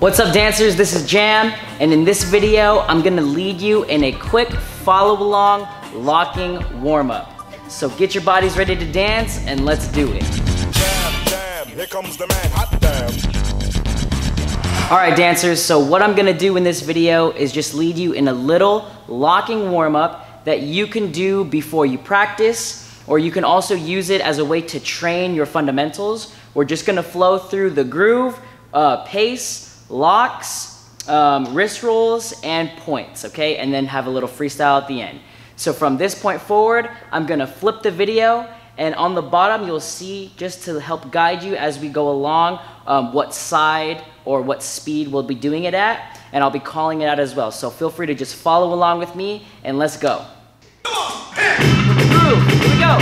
What's up dancers, this is Jam, and in this video, I'm gonna lead you in a quick follow along locking warm up. So get your bodies ready to dance and let's do it. Jam, jam, here comes the man, hot damn. All right dancers, so what I'm gonna do in this video is just lead you in a little locking warm up that you can do before you practice, or you can also use it as a way to train your fundamentals. We're just gonna flow through the groove, pace, locks, wrist rolls, and points, okay? And then have a little freestyle at the end. So from this point forward, I'm gonna flip the video, and on the bottom you'll see, just to help guide you as we go along, what side or what speed we'll be doing it at, and I'll be calling it out as well. So feel free to just follow along with me, and let's go. Come on, With the groove, here we go.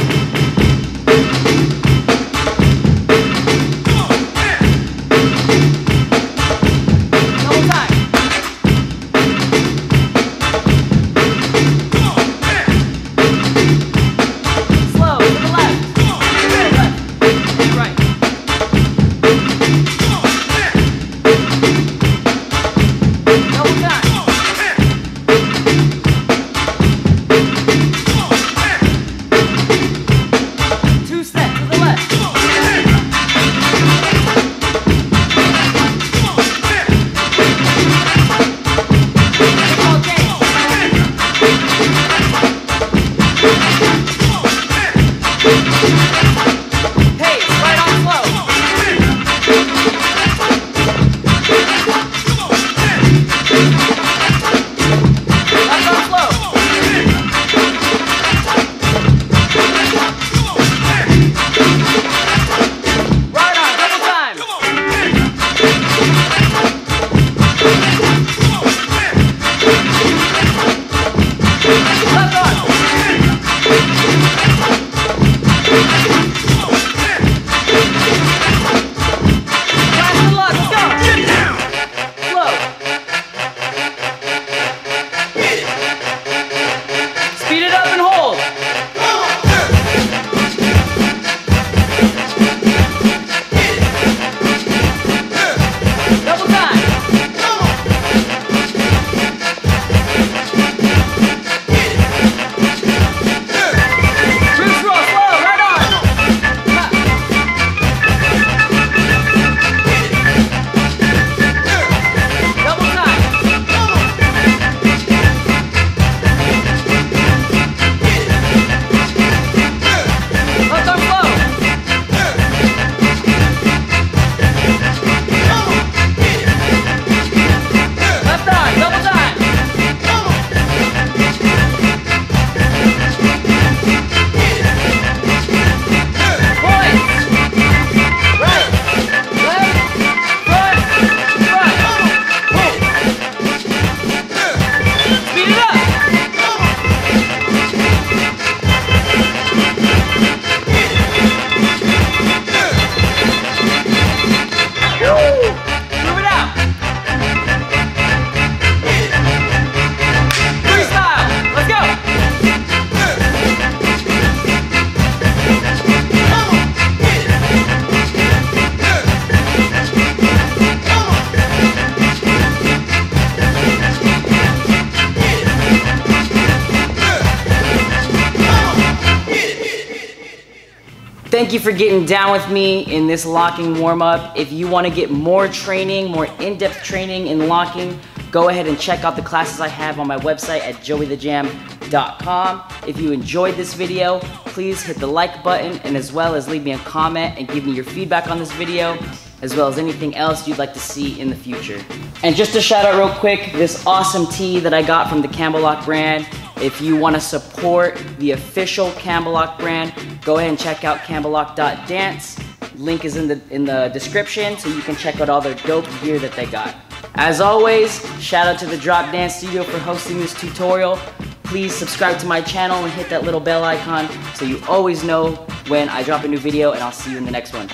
Thank you for getting down with me in this locking warm-up. If you want to get more training, more in-depth training in locking, go ahead and check out the classes I have on my website at joeythejam.com. If you enjoyed this video, please hit the like button, and as well as leave me a comment and give me your feedback on this video, as well as anything else you'd like to see in the future. And just to shout out real quick, this awesome tee that I got from the Camellock brand. If you want to support the official Camellock brand, go ahead and check out camellock.dance. Link is in the description, so you can check out all their dope gear that they got. As always, shout out to the Drop Dance Studio for hosting this tutorial. Please subscribe to my channel and hit that little bell icon so you always know when I drop a new video, and I'll see you in the next one.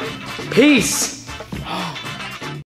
Peace!